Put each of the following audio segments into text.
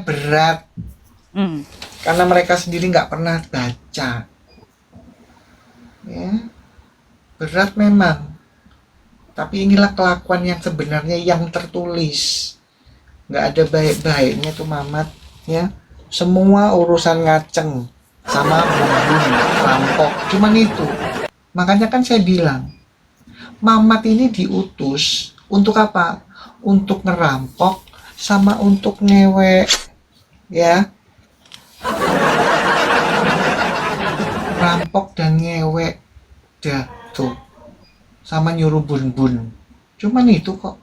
berat karena mereka sendiri nggak pernah baca, ya berat memang. Tapi inilah kelakuan yang sebenarnya yang tertulis, nggak ada baik-baiknya tuh Mamat, ya semua urusan ngaceng sama bumbung rampok, cuman itu. Makanya kan saya bilang Mamat ini diutus untuk apa? Untuk ngerampok sama untuk ngewek, ya. Rampok dan ngewek, dah tuh. Sama nyuruh bun-bun. Cuman itu kok.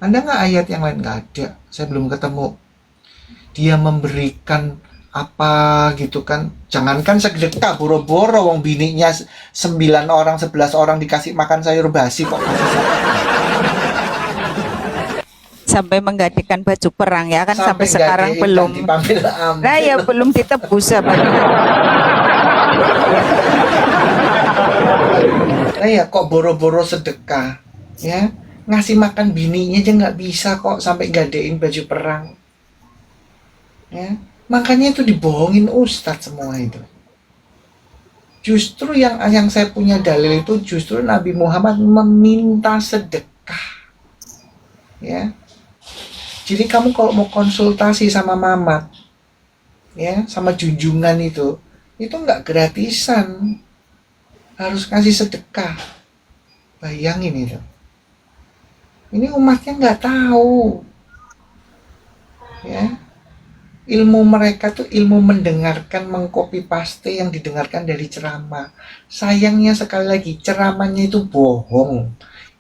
Ada nggak ayat yang lain? Nggak ada. Saya belum ketemu. Dia memberikan apa gitu kan. Jangankan sedekah, boro-boro wong bininya 9 orang, 11 orang dikasih makan sayur basi kok masih sampai menggadekan baju perang ya kan, sampai nggak sekarang diikat, belum. dipanggil Nah ya belum ditebus apa. Nah ya kok boro-boro sedekah, ya ngasih makan bininya aja nggak bisa kok sampai gadein baju perang, ya makanya itu dibohongin Ustadz semua itu. Justru yang saya punya dalil itu justru Nabi Muhammad meminta sedekah, ya. Jadi kamu kalau mau konsultasi sama Mamat, ya sama junjungan itu nggak gratisan, harus kasih sedekah. Bayangin itu. Ini umatnya nggak tahu, ya. Ilmu mereka tuh ilmu mendengarkan, mengcopy paste yang didengarkan dari ceramah. Sayangnya sekali lagi ceramahnya itu bohong.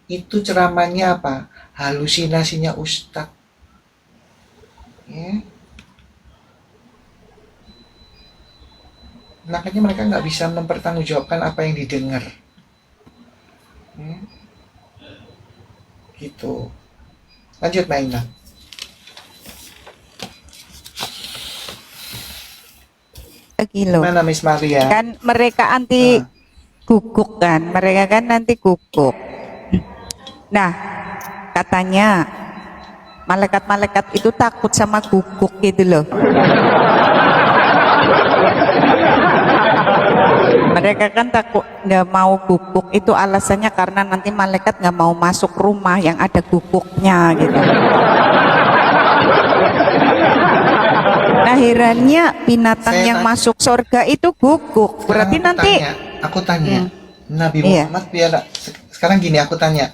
Itu ceramahnya apa? Halusinasinya Ustadz. Ya. Makanya mereka nggak bisa mempertanggungjawabkan apa yang didengar, ya. Gitu. Lanjut Mbak Indah. Kilo. Mana Miss Maria? Kan mereka anti guguk kan, mereka kan nanti guguk. Nah katanya malaikat-malaikat itu takut sama guguk gitu loh. Mereka kan takut nggak mau guguk, itu alasannya karena nanti malaikat nggak mau masuk rumah yang ada guguknya gitu. Lahirannya binatang yang masuk surga itu guguk. Berarti nanti aku tanya Nabi Muhammad biar sekarang gini, aku tanya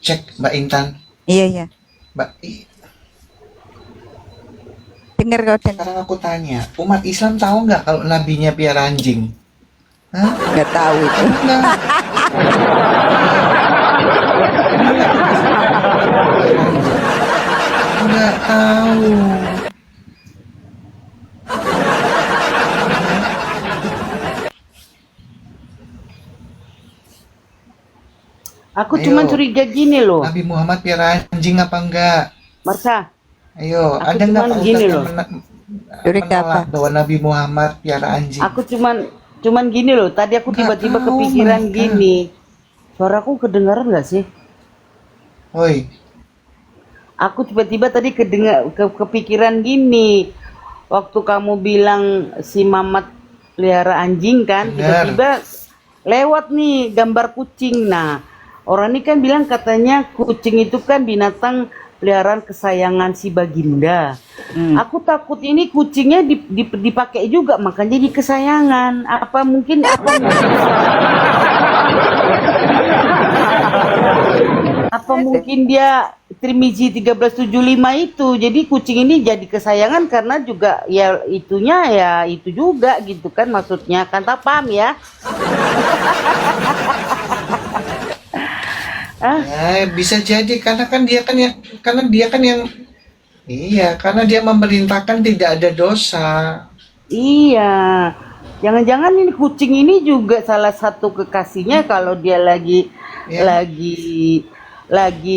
cek Mbak Intan. Iya. Mbak, dengar kau dengar. Sekarang aku tanya, umat Islam tahu nggak kalau nabinya piara anjing? Hah? Nggak tahu itu. Nggak tahu. Aku cuma curiga gini loh. Nabi Muhammad piara anjing apa enggak? Marsha. Ayo, aku ada nggak Pak Ustadz yang menolak bahwa Nabi Muhammad piara anjing? Aku cuman gini loh. Tadi aku tiba-tiba kepikiran gini. Suaraku kedengaran nggak sih? Woi. Aku tiba-tiba tadi kepikiran gini. Waktu kamu bilang si Mamat pelihara anjing kan, tiba-tiba lewat nih gambar kucing. Nah, orang ini kan bilang katanya kucing itu kan binatang peliharaan kesayangan si Baginda. Aku takut ini kucingnya dipakai juga, makanya jadi kesayangan. Apa mungkin apa mungkin dia Trimiji 1375 itu. Jadi kucing ini jadi kesayangan karena juga ya itunya ya itu juga gitu kan, maksudnya kan, tak paham ya. Bisa jadi karena dia kan yang iya, karena dia memerintahkan tidak ada dosa. Iya, jangan-jangan ini kucing ini juga salah satu kekasihnya kalau dia lagi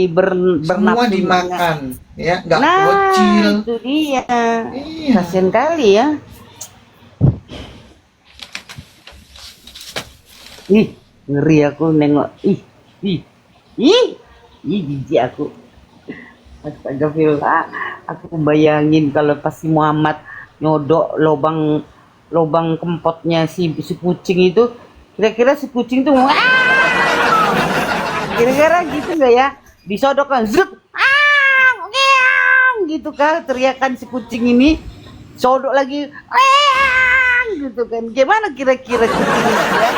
bernafsu. Semua dimakan, ya, nggak bocil. Itu dia. Iya. Kasian kali ya. Ih, ngeri aku nengok. Ih, jijik aku. Astagfirullah. Aku bayangin kalau pas si Muhammad nyodok lubang kempotnya si kucing itu, kira-kira si kucing tuh kira-kira gitu nggak ya? Disodokkan zut, ngeang, gitu kan teriakan si kucing ini, sodok lagi, gitu kan. Gimana kira-kira kucing itu ya?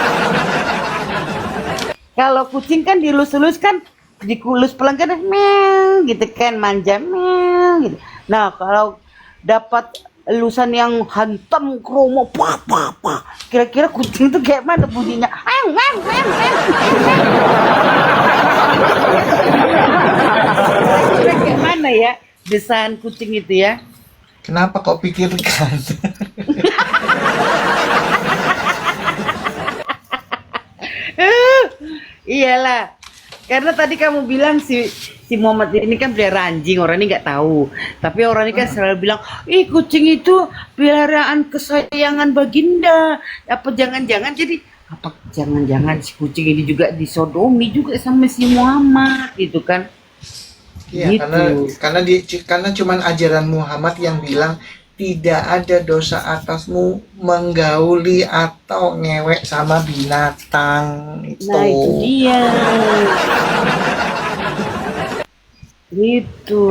Kalau kucing kan dilus-lus kan, dikulus pelan kan, meow gitu kan, manja meow gitu. Nah kalau dapat elusan yang hantam kromo, kira-kira kucing itu kayak mana bunyinya? Kira-kira kayak mana ya desain kucing itu ya? Kenapa kau pikirkan? Iyalah, karena tadi kamu bilang si Muhammad ini kan pelihara anjing, orang ini nggak tahu. Tapi orang ini kan selalu bilang, ih kucing itu peliharaan kesayangan Baginda. Apa jangan-jangan jadi apa jangan-jangan si kucing ini juga disodomi juga sama si Muhammad gitu kan? Iya, Gitu. karena cuman ajaran Muhammad yang bilang tidak ada dosa atasmu menggauli atau ngewek sama binatang itu. Nah itu dia. Gitu.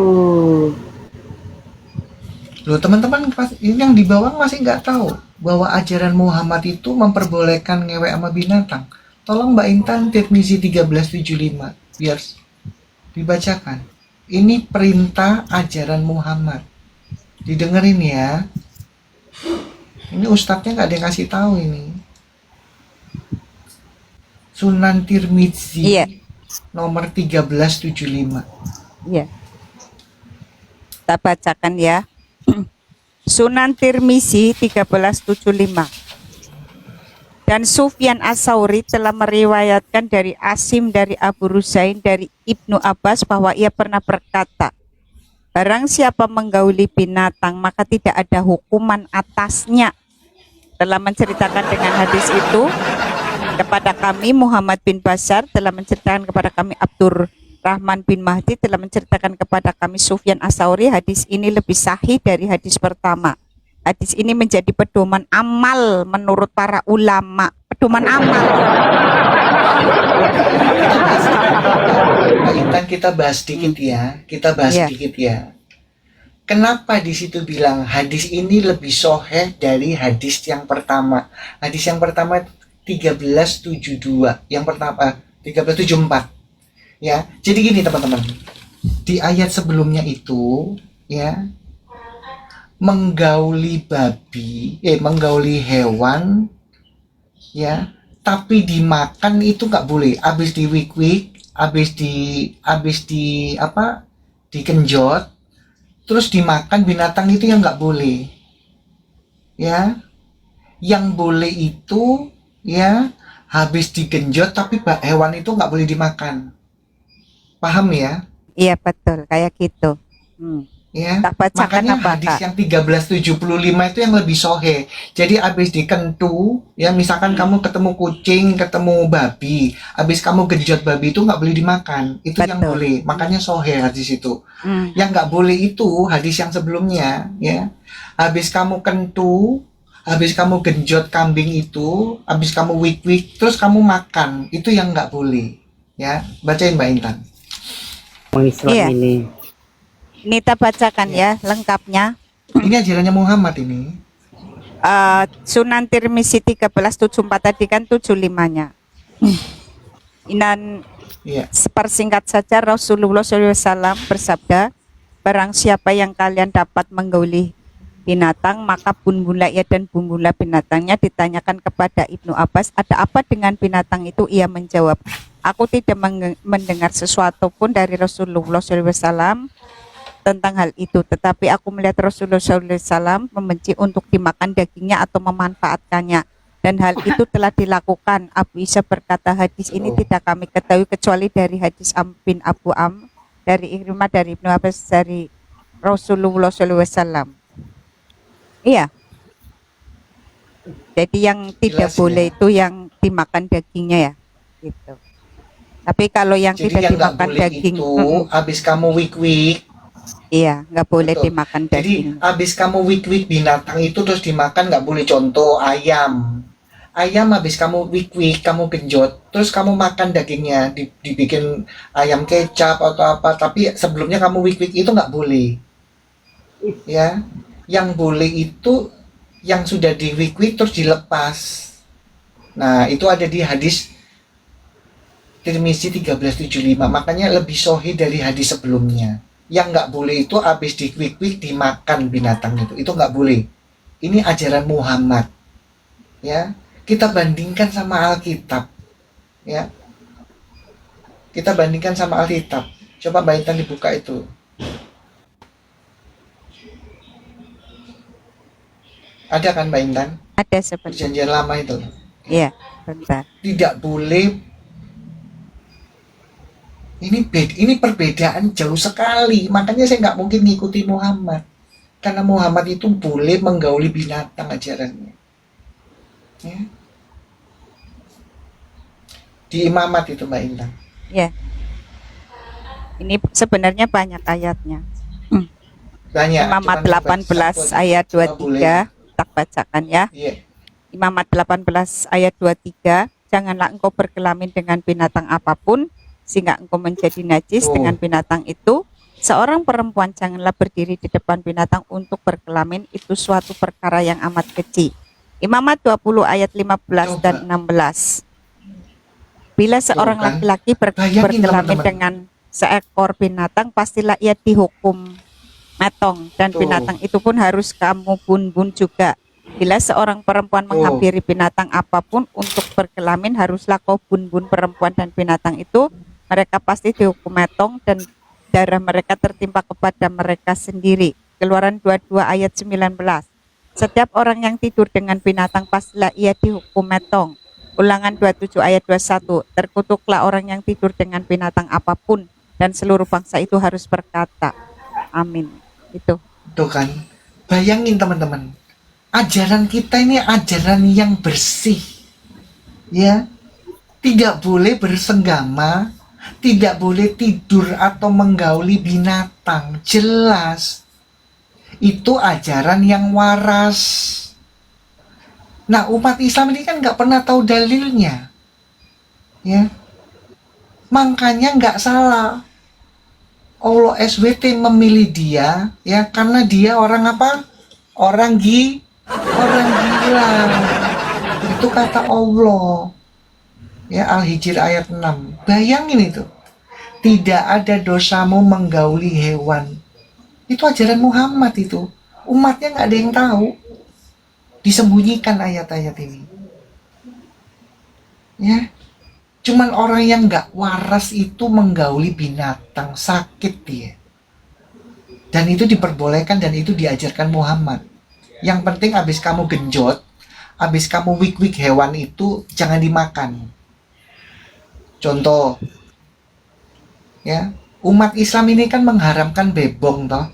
Loh teman-teman, ini yang di bawah masih nggak tahu bahwa ajaran Muhammad itu memperbolehkan ngewek sama binatang. Tolong Mbak Intan Tirmizi 1375 biar dibacakan. Ini perintah ajaran Muhammad. Didengerin ya. Ini ustadznya nggak ada yang kasih tahu ini. Sunan Tirmizi Iya. nomor 1375. Iya. Kita bacakan ya. Sunan Tirmizi 1375. Dan Sufyan As-Sauri telah meriwayatkan dari Asim dari Abu Ruzain dari Ibnu Abbas bahwa ia pernah berkata, barang siapa menggauli binatang maka tidak ada hukuman atasnya. Telah menceritakan dengan hadis itu kepada kami Muhammad bin Bashar, telah menceritakan kepada kami Abdur Rahman bin Mahdi, telah menceritakan kepada kami Sufyan As-Sauri. Hadis ini lebih sahih dari hadis pertama. Hadis ini menjadi pedoman amal menurut para ulama. Pedoman amal. Mbak Intan, kita bahas dikit ya. Kita bahas Iya. dikit ya. Kenapa di situ bilang hadis ini lebih soheh dari hadis yang pertama? Hadis yang pertama 1372, yang pertama 1374. Ya, jadi gini teman-teman. Di ayat sebelumnya itu, ya, menggauli menggauli hewan, ya, tapi dimakan itu nggak boleh. Habis di wik-wik, habis di apa? Dikenjot, terus dimakan binatang itu yang nggak boleh. Ya, yang boleh itu ya habis digenjot tapi hewan itu nggak boleh dimakan. Paham ya? Iya betul, kayak gitu. Ya, Tak bacakan makanya apa, hadis Kak? yang 1375 itu yang lebih sohe. Jadi habis dikentu, ya misalkan kamu ketemu kucing, ketemu babi, habis kamu genjot babi itu nggak boleh dimakan. Itu yang Betul. boleh. Makanya sohe hadis itu. Hmm. Yang nggak boleh itu hadis yang sebelumnya, ya. Habis kamu kentu, habis kamu genjot kambing itu, habis kamu wik-wik, terus kamu makan, itu yang nggak boleh. Ya, bacain Mbak Intan. Islam Iya. ini. Ini kita bacakan ya lengkapnya. Ini ajarannya Muhammad ini. Sunan Tirmizi 1374 tadi kan 75-nya. Dan Iya. sepersingkat saja Rasulullah SAW bersabda, barang siapa yang kalian dapat menggauli binatang maka bunbula ia dan bunbula binatangnya. Ditanyakan kepada Ibnu Abbas, ada apa dengan binatang itu? Ia menjawab, aku tidak mendengar sesuatu pun dari Rasulullah SAW tentang hal itu, tetapi aku melihat Rasulullah SAW membenci untuk dimakan dagingnya atau memanfaatkannya, dan hal itu telah dilakukan. Abu Isa berkata, hadis ini tidak kami ketahui kecuali dari hadis bin Abu Am, dari Ikrimah, dari Ibnu Abbas, dari Rasulullah SAW. Iya. Jadi yang tidak Jelas, boleh ya. itu yang dimakan dagingnya ya, gitu. Tapi kalau yang Jadi tidak yang nggak dimakan boleh daging, itu habis kamu wik-wik, Iya, nggak boleh Betul. dimakan Jadi daging. habis kamu wik-wik binatang itu terus dimakan nggak boleh. Contoh ayam. Ayam habis kamu wik-wik, kamu genjot, terus kamu makan dagingnya, dibikin ayam kecap atau apa. Tapi sebelumnya kamu wik-wik itu nggak boleh, ya. Yang boleh itu yang sudah di wik-wik terus dilepas. Nah, itu ada di hadis Tirmizi 1375. Makanya lebih sahih dari hadis sebelumnya. Yang nggak boleh itu habis di wik-wik dimakan binatang itu. Itu nggak boleh. Ini ajaran Muhammad, ya. Kita bandingkan sama Alkitab, ya. Kita bandingkan sama Alkitab. Coba Mbak Intan dibuka itu. Ada kan Mbak Intan? Ada sebenarnya. Perjanjian lama itu. Iya, bentar. Tidak boleh. Ini perbedaan jauh sekali. Makanya saya nggak mungkin ngikuti Muhammad. Karena Muhammad itu boleh menggauli binatang ajarannya. Ya. Di imamat itu Mbak Intan. Ya, ini sebenarnya banyak ayatnya. Banyak. Imamat cuman 18 satu ayat cuma boleh. 23, tak bacakan ya. Iya. Imamat 18 ayat 23, janganlah engkau berkelamin dengan binatang apapun, sehingga engkau menjadi najis Tuh. dengan binatang itu. Seorang perempuan janganlah berdiri di depan binatang untuk berkelamin, itu suatu perkara yang amat keji. Imamat 20 ayat 15 dan 16. Bila seorang kan? laki-laki Bayangin, berkelamin teman-teman. dengan seekor binatang, pastilah ia dihukum matong, dan Tuh. binatang itu pun harus kamu bun-bun juga. Bila seorang perempuan Tuh. menghampiri binatang apapun untuk berkelamin, haruslah kau bun-bun perempuan dan binatang itu. Mereka pasti dihukum matong dan darah mereka tertimpa kepada mereka sendiri. Keluaran 22 ayat 19. Setiap orang yang tidur dengan binatang pastilah ia dihukum matong. Ulangan 27 ayat 21. Terkutuklah orang yang tidur dengan binatang apapun, dan seluruh bangsa itu harus berkata, amin. Itu. Tuh kan. Bayangin teman-teman. Ajaran kita ini ajaran yang bersih. Ya. Tidak boleh bersenggama, tidak boleh tidur atau menggauli binatang. Jelas. Itu ajaran yang waras. Nah, umat Islam ini kan nggak pernah tahu dalilnya, ya. Makanya nggak salah Allah SWT memilih dia, ya, karena dia orang apa? Orang gila. Itu kata Allah, ya, Al-Hijr ayat 6. Bayangin itu. Tidak ada dosamu menggauli hewan. Itu ajaran Muhammad itu. Umatnya nggak ada yang tahu. Disembunyikan ayat-ayat ini, ya. Cuman orang yang nggak waras itu menggauli binatang, sakit dia. Dan itu diperbolehkan dan itu diajarkan Muhammad. Yang penting abis kamu genjot, abis kamu wik-wik hewan itu jangan dimakan. Contoh, ya, umat Islam ini kan mengharamkan bebong toh.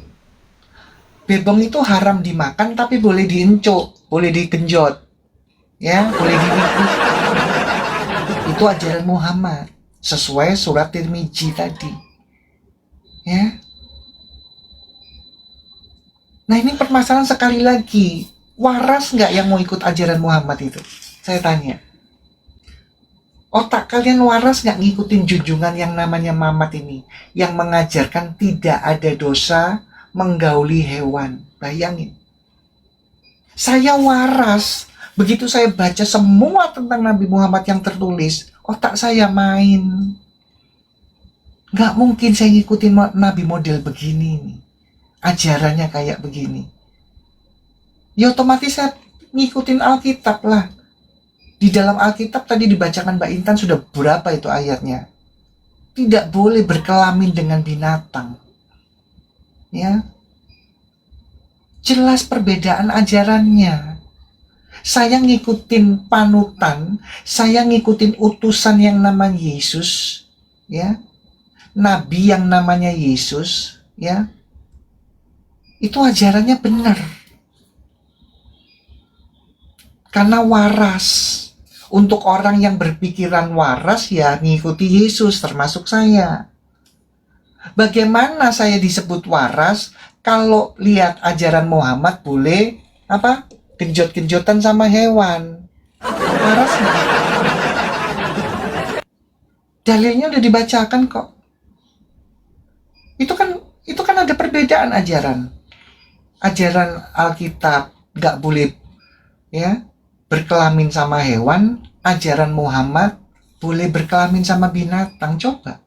Bebong itu haram dimakan tapi boleh diencuk, boleh digenjot, ya, boleh diwik-wik. Itu ajaran Muhammad sesuai surat Tirmizi tadi, ya. Nah, ini permasalahan sekali lagi, waras nggak yang mau ikut ajaran Muhammad itu? Saya tanya, otak kalian waras nggak ngikutin junjungan yang namanya Muhammad ini, yang mengajarkan tidak ada dosa menggauli hewan? Bayangin, saya waras. Begitu saya baca semua tentang Nabi Muhammad yang tertulis, otak saya main. Nggak mungkin saya ngikutin Nabi model begini nih, ajarannya kayak begini. Ya otomatis saya ngikutin Alkitab lah. Di dalam Alkitab tadi dibacakan Mbak Intan sudah berapa itu ayatnya? Tidak boleh berkelamin dengan binatang, ya. Jelas perbedaan ajarannya. Saya ngikutin panutan, saya ngikutin utusan yang namanya Yesus, ya. Nabi yang namanya Yesus, ya. Itu ajarannya benar. Karena waras. Untuk orang yang berpikiran waras ya ngikuti Yesus, termasuk saya. Bagaimana saya disebut waras kalau lihat ajaran Muhammad boleh apa? Genjot-genjotan sama hewan. Waras nggak? Dalilnya udah dibacakan kok. Itu kan ada perbedaan ajaran. Ajaran Alkitab nggak boleh ya berkelamin sama hewan. Ajaran Muhammad boleh berkelamin sama binatang. Coba.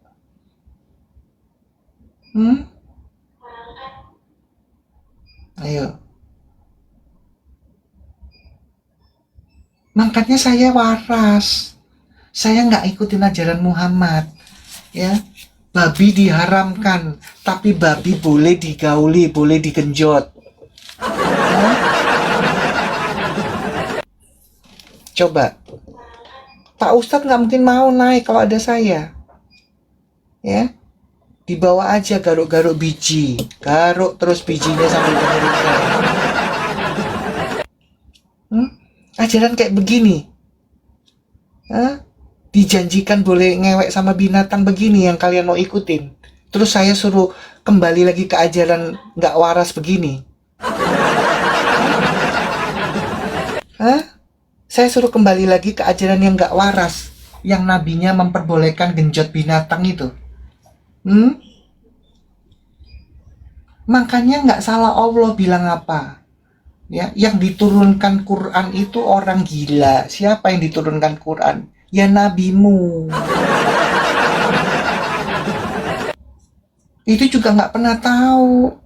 Ayo. Makanya saya waras. Saya nggak ikutin ajaran Muhammad. Ya, babi diharamkan, tapi babi boleh digauli, boleh digenjot. Ya? Coba, Pak Ustadz nggak mungkin mau naik kalau ada saya. Ya, dibawa aja garuk-garuk biji, garuk terus bijinya sambil dengerin saya. Ajaran kayak begini, dijanjikan boleh ngewek sama binatang begini yang kalian mau ikutin. Terus saya suruh kembali lagi ke ajaran nggak waras begini. Saya suruh kembali lagi ke ajaran yang nggak waras, yang nabinya memperbolehkan genjot binatang itu. Makanya nggak salah Allah bilang apa? Ya, yang diturunkan Quran itu orang gila. Siapa yang diturunkan Quran? Ya nabimu. Itu juga nggak pernah tahu,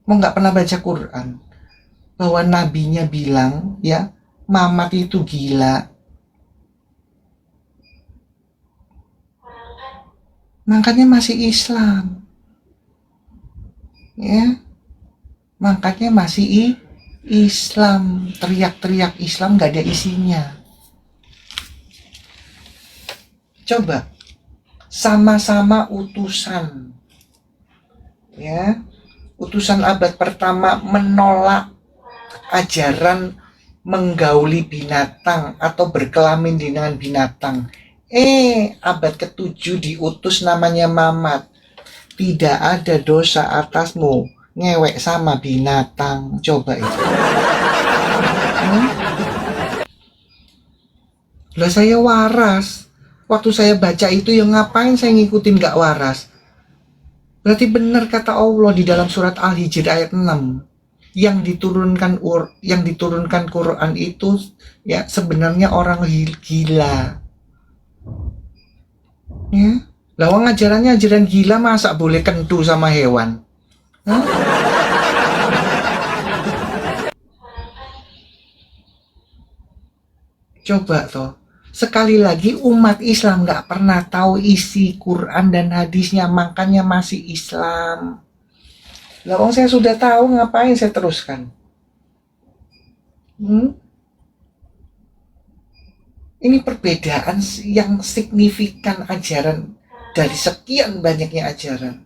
mau nggak pernah baca Quran, bahwa nabinya bilang ya Mamat itu gila. Makanya masih Islam. Ya, makanya masih Islam, teriak-teriak Islam gak ada isinya. Coba, sama-sama utusan, ya, utusan abad pertama menolak ajaran menggauli binatang atau berkelamin dengan binatang. Abad ke-7 diutus namanya Mamat. Tidak ada dosa atasmu ngewek sama binatang. Coba itu. Lah saya waras. Waktu saya baca itu yang ngapain saya ngikutin gak waras? Berarti benar kata Allah di dalam surat Al-Hijr ayat 6. Yang diturunkan Quran itu ya sebenarnya orang gila. Ya. Lawang ajarannya ajaran gila, masa boleh kentu sama hewan? Coba toh. Sekali lagi umat Islam gak pernah tahu isi Quran dan hadisnya, makanya masih Islam. Lawang saya sudah tahu, ngapain saya teruskan? Ini perbedaan yang signifikan ajaran dari sekian banyaknya ajaran.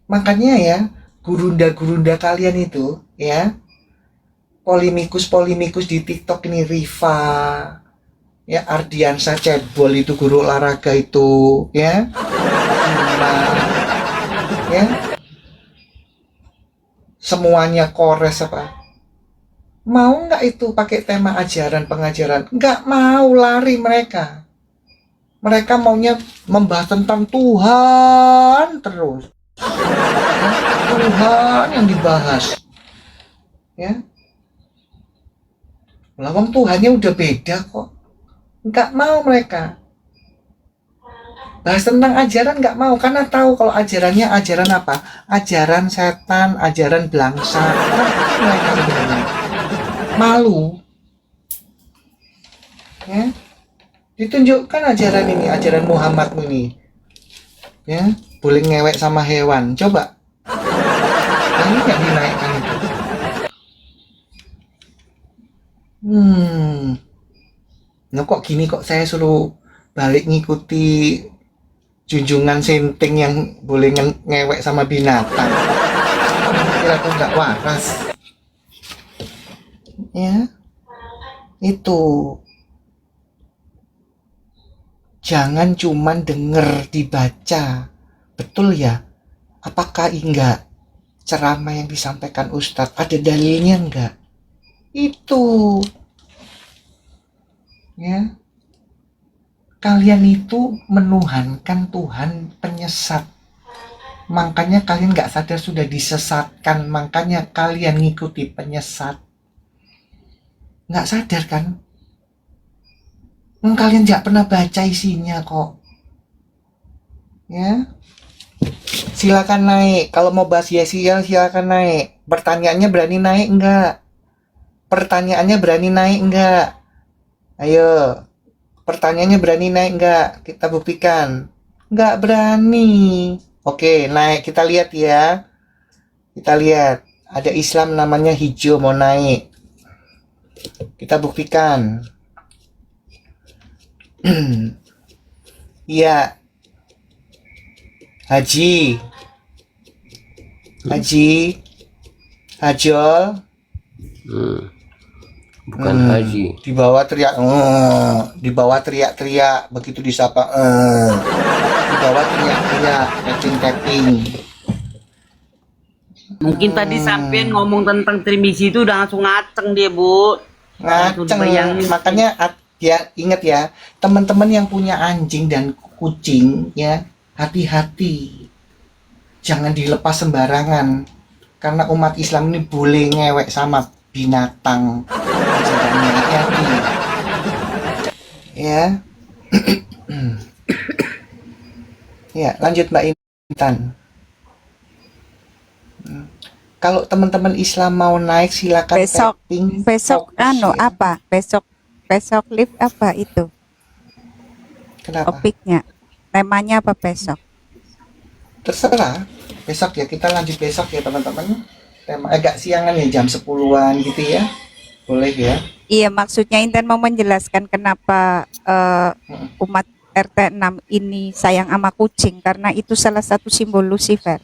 Makanya ya, gurunda-gurunda kalian itu, ya, polemikus di TikTok ini, Riva, ya, Ardiansa Cebol itu guru olahraga itu, ya, Cuma, ya, semuanya kores apa? Mau nggak itu pakai tema ajaran pengajaran? Nggak mau, lari mereka. Mereka maunya membahas tentang Tuhan terus. Tuhan yang dibahas. Ya. Lawang Tuhannya udah beda kok. Nggak mau mereka. Bahas tentang ajaran nggak mau, karena tahu kalau ajarannya ajaran apa? Ajaran setan, ajaran belangsa. Mereka sebenarnya malu. Ya. Ditunjukkan ajaran ini, ajaran Muhammad ini. Ya, boleh ngewek sama hewan. Coba. Ini nggak dinaikkan itu. Nah kok gini, kok saya suruh balik ngikuti junjungan Sinting yang boleh ngewek sama binatang. Kira aku nggak waras. Ya, itu. Jangan cuman denger dibaca, betul ya? Apakah enggak ceramah yang disampaikan Ustadz ada dalilnya enggak? Itu ya, kalian itu menuhankan Tuhan penyesat. Makanya kalian nggak sadar sudah disesatkan, makanya kalian ngikuti penyesat. Nggak sadar kan? Kalian nggak pernah baca isinya kok. Ya, silakan naik. Kalau mau bahas Yesiel silakan naik. Pertanyaannya berani naik enggak? Pertanyaannya berani naik enggak? Ayo. Pertanyaannya berani naik enggak? Kita buktikan. Enggak berani. Oke, naik. Kita lihat ya. Kita lihat. Ada Islam namanya hijau mau naik. Kita buktikan. Iya. Haji. Hajol. Bukan haji. Di bawah teriak, di bawah teriak-teriak, begitu disapa, di bawah teriak-teriak, tapping. Mungkin tadi sampean ngomong tentang trimisi itu udah langsung ngaceng dia, Bu. Langsung Ngaceng. dibayangin. Makanya ya ingat ya, teman-teman yang punya anjing dan kucing ya, hati-hati. Jangan dilepas sembarangan. Karena umat Islam ini boleh ngewek sama binatang. Jangan hati-hati. Ya. Ya, lanjut Mbak Intan. Kalau teman-teman Islam mau naik silakan Besok tapping. besok fokus ya. apa? Besok live apa itu? Kenapa? Topiknya. Temanya apa besok? Terserah. Besok ya, kita lanjut besok ya teman-teman. Tema agak siangan ya, jam 10-an gitu ya. Boleh ya. Iya, maksudnya Intan mau menjelaskan kenapa umat RT 6 ini sayang sama kucing karena itu salah satu simbol Lucifer.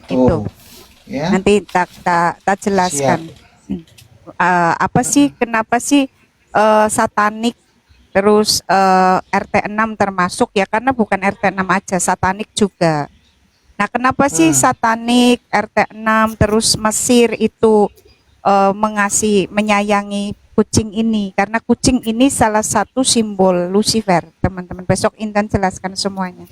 Itu. Tuh. Ya. Nanti tak jelaskan. Apa sih kenapa sih satanik terus RT 6 termasuk ya karena bukan RT 6 aja, satanik juga. Nah, kenapa sih satanik RT 6 terus Mesir itu menyayangi kucing ini? Karena kucing ini salah satu simbol Lucifer, teman-teman. Besok Intan jelaskan semuanya.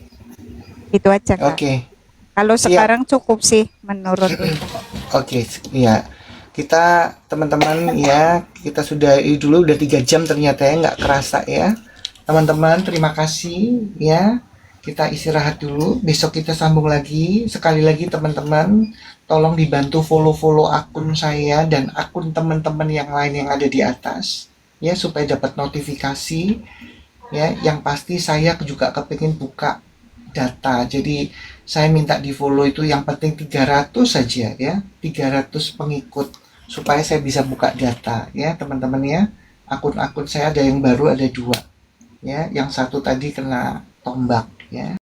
Itu aja, Kak. Oke. Kalau Siap. sekarang cukup sih menurut Intan. Oke, ya. Kita teman-teman ya, kita sudah dulu udah 3 jam ternyata ya, nggak kerasa ya. Teman-teman, terima kasih ya. Kita istirahat dulu, besok kita sambung lagi. Sekali lagi teman-teman, tolong dibantu follow akun saya dan akun teman-teman yang lain yang ada di atas ya supaya dapat notifikasi ya. Yang pasti saya juga kepingin buka data. Jadi saya minta di follow itu yang penting 300 saja ya. 300 pengikut supaya saya bisa buka data ya teman-teman ya. Akun-akun saya ada yang baru ada 2 ya. Yang satu tadi kena tombak ya.